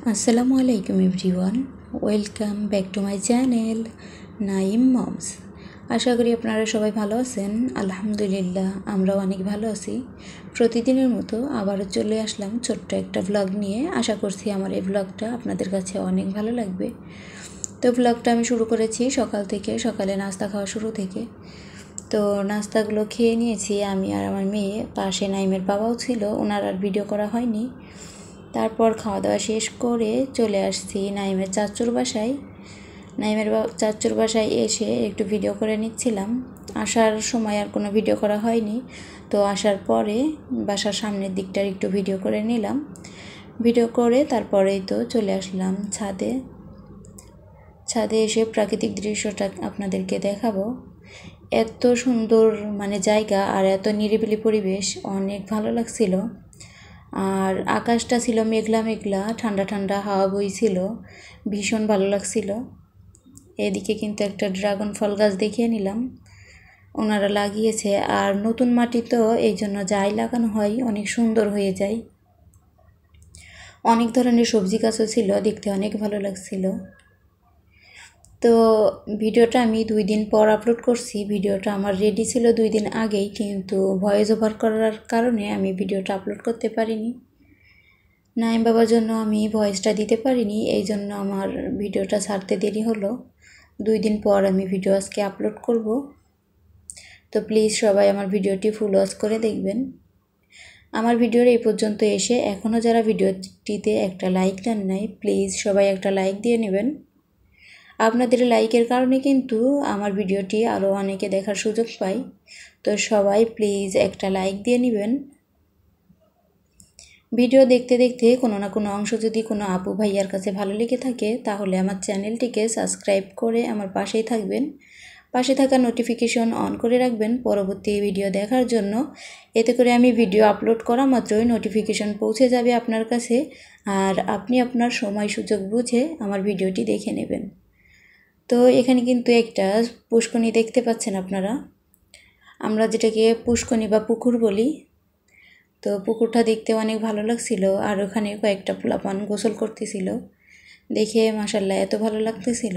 আসসালামু আলাইকুম everyone, welcome back to my channel Naim moms. আশা করি আপনারা সবাই ভালো আছেন। আলহামদুলিল্লাহ, আমরাও অনেক ভালো আছি। প্রতিদিনের মতো আবারও চলে আসলাম ছোট্ট একটা ভ্লগ নিয়ে। আশা করছি আমার এই ভ্লগটা আপনাদের কাছে অনেক ভালো লাগবে। তো ভ্লগটা আমি শুরু করেছি সকাল থেকে, সকালে নাস্তা খাওয়া শুরু থেকে। তো নাস্তাগুলো খেয়ে নিয়েছি আমি আর আমার মেয়ে। পাশে নাইমের বাবাও ছিল, ওনার আর ভিডিও করা হয়নি। তারপর খাওয়া দাওয়া শেষ করে চলে আসছি নাইমের চাচুর বাসায়। নাইমের চাচুর বাসায় এসে একটু ভিডিও করে নিচ্ছিলাম। আসার সময় আর কোনো ভিডিও করা হয়নি, তো আসার পরে বাসার সামনের দিকটার একটু ভিডিও করে নিলাম। ভিডিও করে তারপরেই তো চলে আসলাম ছাদে। ছাদে এসে প্রাকৃতিক দৃশ্যটা আপনাদেরকে দেখাবো। এত সুন্দর জায়গা আর এত নিরিবিলি পরিবেশ, অনেক ভালো লাগছিল। আর আকাশটা ছিল মেঘলা মেঘলা, ঠান্ডা ঠান্ডা হাওয়া বইছিল, ভীষণ ভালো লাগছিল। এদিকে কিন্তু একটা ড্রাগন ফল গাছ দেখিয়ে নিলাম, ওনারা লাগিয়েছে। আর নতুন মাটি তো, এই জন্য যাই লাগানো হয় অনেক সুন্দর হয়ে যায়। অনেক ধরনের সবজি গাছও ছিল, দেখতে অনেক ভালো লাগছিল। তো ভিডিওটা আমি 2 দিন পর আপলোড করছি। ভিডিওটা আমার রেডি ছিল 2 দিন আগেই, কিন্তু ভয়েস ওভার করার কারণে আমি ভিডিওটা আপলোড করতে পারিনি। নাইম বাবার জন্য আমি ভয়েসটা দিতে পারিনি, এই জন্য আমার ভিডিওটা ছাড়তে দেরি হলো। 2 দিন পর আমি ভিডিও আজকে আপলোড করব। তো প্লিজ সবাই আমার ভিডিওটি ফুল ওয়াচ করে দেখবেন। আমার ভিডিওর এই পর্যন্ত এসে এখনও যারা ভিডিওটিতে একটা লাইক দেন নাই, প্লিজ সবাই একটা লাইক দিয়ে নেবেন। আপনাদের লাইকের কারণে কিন্তু আমার ভিডিওটি আরও অনেকে দেখার সুযোগ পায়। তো সবাই প্লিজ একটা লাইক দিয়ে নেবেন। ভিডিও দেখতে দেখতে কোনো না কোনো অংশ যদি কোনো আপু ভাইয়ার কাছে ভালো লেগে থাকে, তাহলে আমার চ্যানেলটিকে সাবস্ক্রাইব করে আমার পাশেই থাকবেন। পাশে থাকা নোটিফিকেশন অন করে রাখবেন পরবর্তী ভিডিও দেখার জন্য। এতে করে আমি ভিডিও আপলোড করা মাত্রই নোটিফিকেশন পৌঁছে যাবে আপনার কাছে, আর আপনি আপনার সময় সুযোগ বুঝে আমার ভিডিওটি দেখে নেবেন। তো এখানে কিন্তু একটা পুষ্করণী দেখতে পাচ্ছেন আপনারা, আমরা যেটাকে পুষ্করণী বা পুকুর বলি। তো পুকুরটা দেখতে অনেক ভালো লাগছিল, আর ওখানে কয়েকটা পোলাপান গোসল করতেছিল, দেখে মাশাল্লাহ এত ভালো লাগতেছিল।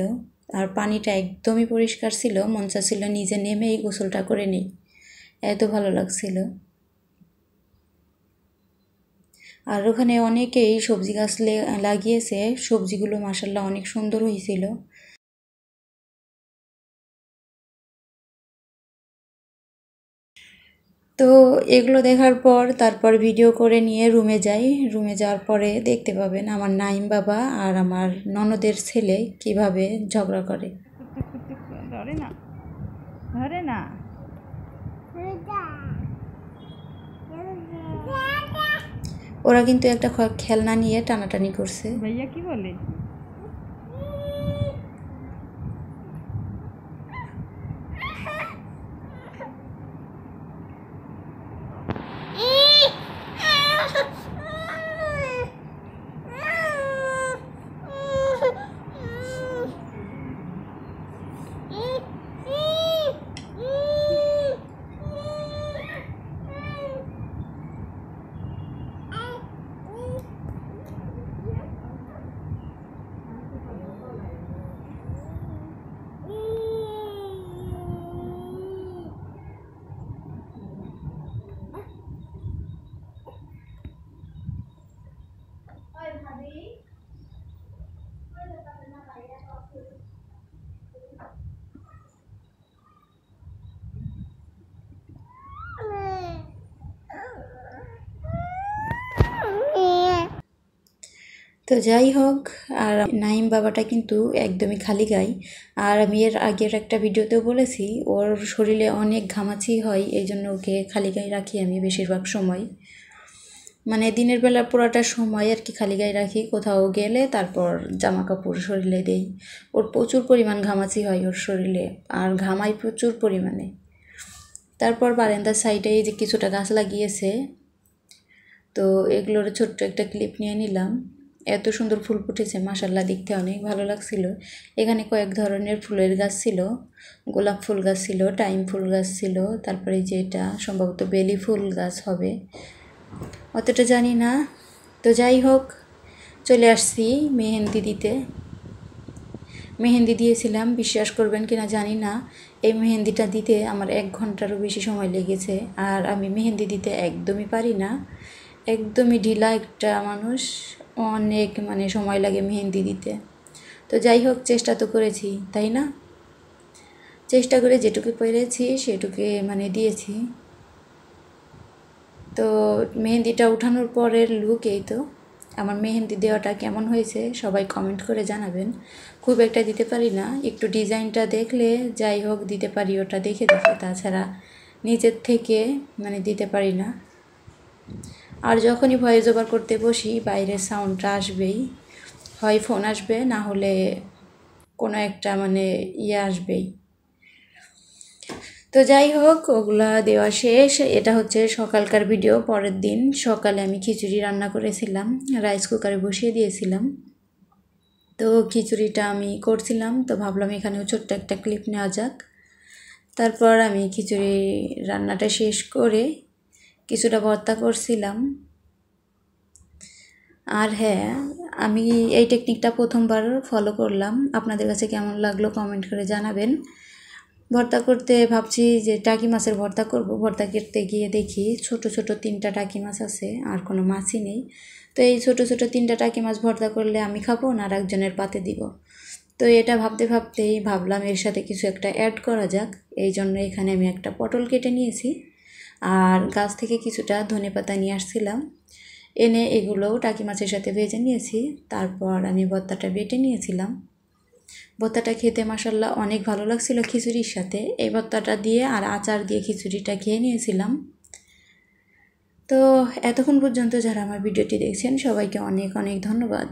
আর পানিটা একদমই পরিষ্কার ছিল, মন চাচ্ছিল নিজে নেমেই গোসলটা করে নিই, এত ভালো লাগছিল। আর ওখানে অনেকেই সবজি গাছ লাগিয়েছে, সবজিগুলো মাশাল্লাহ অনেক সুন্দর হয়েছিল। তো এগুলো দেখার পর তারপর ভিডিও করে নিয়ে রুমে যাই। রুমে যাওয়ার পরে দেখতে পাবেন আমার নাইম বাবা আর আমার ননদের ছেলে কিভাবে ঝগড়া করে। ধরে না, ধরে না। ওরা কিন্তু একটা খেলনা নিয়ে টানাটানি করছে। ভাইয়া কি বলে? তো যাই হোক, আর নাইম বাবাটা কিন্তু একদমই খালি গায়ে। আর আমি এর আগের একটা ভিডিওতেও বলেছি, ওর শরীরে অনেক ঘামাচি হয়, এই জন্য ওকে খালি গায়ে রাখি আমি বেশিরভাগ সময়। দিনের বেলা পুরোটা সময় আর কি খালি গায়ে রাখি, কোথাও গেলে তারপর জামা কাপড় শরীরে দেই। ওর প্রচুর পরিমাণ ঘামাচি হয় ওর শরীরে, আর ঘামাই প্রচুর পরিমাণে। তারপর বারান্দার সাইডে এই যে কিছুটা গাছ লাগিয়েছে, তো এগুলোর ছোট্ট একটা ক্লিপ নিয়ে নিলাম। এত সুন্দর ফুল ফুটেছে মাশাল্লাহ, দেখতে অনেক ভালো লাগছিল। এখানে কয়েক ধরনের ফুলের গাছ ছিল, গোলাপ ফুল গাছ ছিল, টাইম ফুল গাছ ছিল, তারপরে যে এটা সম্ভবত বেলি ফুল গাছ হবে, অতটা জানি না। তো যাই হোক, চলে আসছি মেহেন্দি দিতে। মেহেন্দি দিয়েছিলাম, বিশ্বাস করবেন কিনা জানি না, এই মেহেন্দিটা দিতে আমার 1 ঘন্টারও বেশি সময় লেগেছে। আর আমি মেহেন্দি দিতে একদমই পারি না, একদমই ঢিলা একটা মানুষ, অনেক সময় লাগে মেহেন্দি দিতে। তো যাই হোক, চেষ্টা তো করেছি, তাই না? চেষ্টা করে যেটুকু পেরেছি সেটুকু দিয়েছি। তো মেহেন্দিটা উঠানোর পরের লুক এই। তো আমার মেহেন্দি দেওয়াটা কেমন হয়েছে সবাই কমেন্ট করে জানাবেন। খুব একটা দিতে পারি না, একটু ডিজাইনটা দেখলে যাই হোক দিতে পারি, ওটা দেখে দেখে, তাছাড়া নিজের থেকে দিতে পারি না। আর যখনই ভয়েস ওভার করতে বসি বাইরের সাউন্ডটা আসবেই, হয় ফোন আসবে, না হলে কোনো একটা আসবেই। তো যাই হোক, ওগুলা দেওয়া শেষ। এটা হচ্ছে সকালকার ভিডিও। পরের দিন সকালে আমি খিচুড়ি রান্না করেছিলাম, রাইস কুকারে বসিয়ে দিয়েছিলাম। তো খিচুড়িটা আমি করছিলাম, তো ভাবলাম এখানেও ছোট্ট একটা ক্লিপ নেওয়া যাক। তারপর আমি খিচুড়ি রান্নাটা শেষ করে কিছুটা ভর্তা করছিলাম। আর হ্যাঁ, আমি এই টেকনিকটা প্রথমবার ফলো করলাম, আপনাদের কাছে কেমন লাগলো কমেন্ট করে জানাবেন। ভর্তা করতে ভাবছি যে টাকি মাছের ভর্তা করব। ভর্তা করতে গিয়ে দেখি ছোট ছোট 3টা টাকি মাছ আছে, আর কোনো মাছই নেই। তো এই ছোট ছোট 3টা টাকি মাছ ভর্তা করলে আমি খাবো না, আর একজনের পাতে দিব। তো এটা ভাবতে ভাবতেই ভাবলাম এর সাথে কিছু একটা অ্যাড করা যাক। এই জন্য এখানে আমি একটা পটল কেটে নিয়েছি, আর গাছ থেকে কিছুটা ধনেপাতা নিয়ে আসছিলাম, এনে এগুলোও টাকি মাছের সাথে ভেজে নিয়েছি। তারপর আমি ভর্তাটা বেটে নিয়েছিলাম। ভর্তাটা খেতে মাশাল্লাহ অনেক ভালো লাগছিল খিচুড়ির সাথে। এই ভর্তাটা দিয়ে আর আচার দিয়ে খিচুড়িটা খেয়ে নিয়েছিলাম। তো এতক্ষণ পর্যন্ত যারা আমার ভিডিওটি দেখছেন সবাইকে অনেক অনেক ধন্যবাদ।